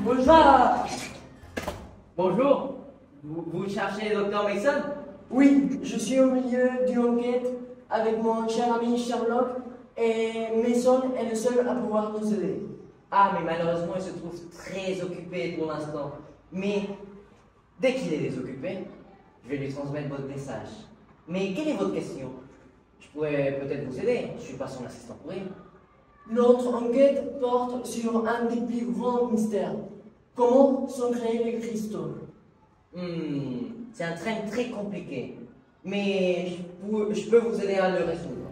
Bonjour. Bonjour, vous cherchez le docteur Mason? Oui, je suis au milieu d'une enquête avec mon cher ami Sherlock et Mason est le seul à pouvoir nous aider. Ah, mais malheureusement, il se trouve très occupé pour l'instant. Mais dès qu'il est désoccupé, je vais lui transmettre votre message. Mais quelle est votre question? Je pourrais peut-être vous aider, je ne suis pas son assistant pour rien. Notre enquête porte sur un des plus grands mystères. Comment sont créés les cristaux? C'est un train très compliqué, mais je peux vous aider à le résoudre.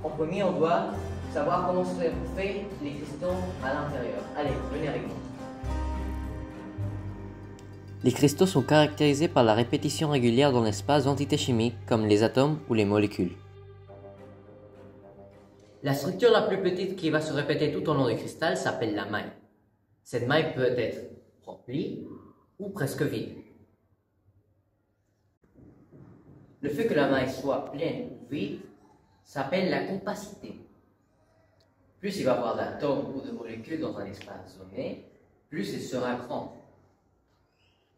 En premier, on doit savoir comment se fait les cristaux à l'intérieur. Allez, venez avec moi. Les cristaux sont caractérisés par la répétition régulière dans l'espace d'entités chimiques comme les atomes ou les molécules. La structure la plus petite qui va se répéter tout au long du cristal s'appelle la maille. Cette maille peut être remplie ou presque vide. Le fait que la maille soit pleine ou vide s'appelle la compacité. Plus il va y avoir d'atomes ou de molécules dans un espace donné, plus il sera grand.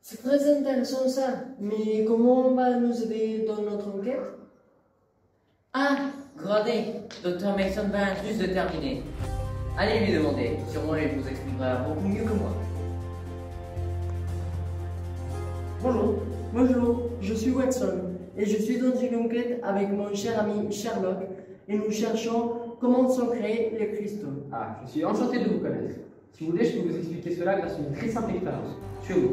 C'est très intéressant ça, mais comment on va nous aider dans notre enquête? Ah, regardez, Dr. Mason vient juste de terminer. Allez lui demander, sûrement il vous expliquera beaucoup mieux que moi. Bonjour, je suis Watson et je suis dans une enquête avec mon cher ami Sherlock et nous cherchons comment sont créés les cristaux. Ah, je suis enchanté de vous connaître. Si vous voulez, je peux vous expliquer cela grâce à une très simple expérience. Suivez-moi.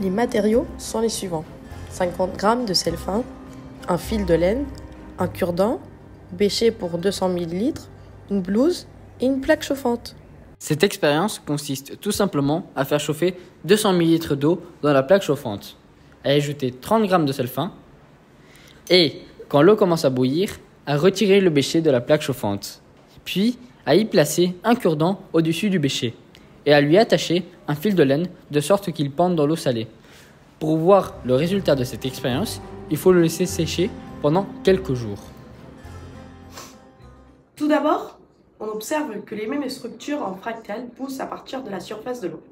Les matériaux sont les suivants: 50 g de sel fin, un fil de laine, un cure-dent, bêcher pour 200 ml, une blouse et une plaque chauffante. Cette expérience consiste tout simplement à faire chauffer 200 ml d'eau dans la plaque chauffante, à y ajouter 30 g de sel fin et, quand l'eau commence à bouillir, à retirer le bêcher de la plaque chauffante, puis à y placer un cure-dent au-dessus du bêcher et à lui attacher un fil de laine de sorte qu'il pende dans l'eau salée. Pour voir le résultat de cette expérience, il faut le laisser sécher pendant quelques jours. Tout d'abord, on observe que les mêmes structures en fractales poussent à partir de la surface de l'eau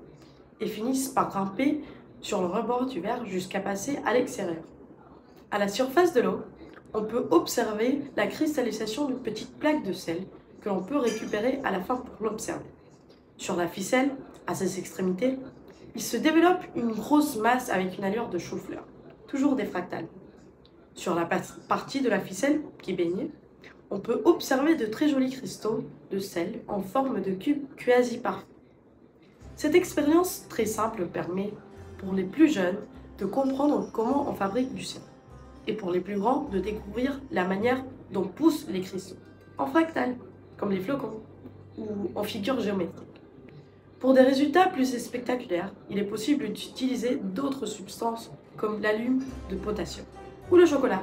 et finissent par grimper sur le rebord du verre jusqu'à passer à l'extérieur. À la surface de l'eau, on peut observer la cristallisation d'une petite plaque de sel que l'on peut récupérer à la fin pour l'observer. Sur la ficelle, à ses extrémités, il se développe une grosse masse avec une allure de chou-fleur, toujours des fractales. Sur la partie de la ficelle qui est baignée, on peut observer de très jolis cristaux de sel en forme de cube quasi parfait. Cette expérience très simple permet, pour les plus jeunes, de comprendre comment on fabrique du sel, et pour les plus grands, de découvrir la manière dont poussent les cristaux, en fractales, comme les flocons, ou en figures géométriques. Pour des résultats plus spectaculaires, il est possible d'utiliser d'autres substances comme l'allume de potassium ou le chocolat.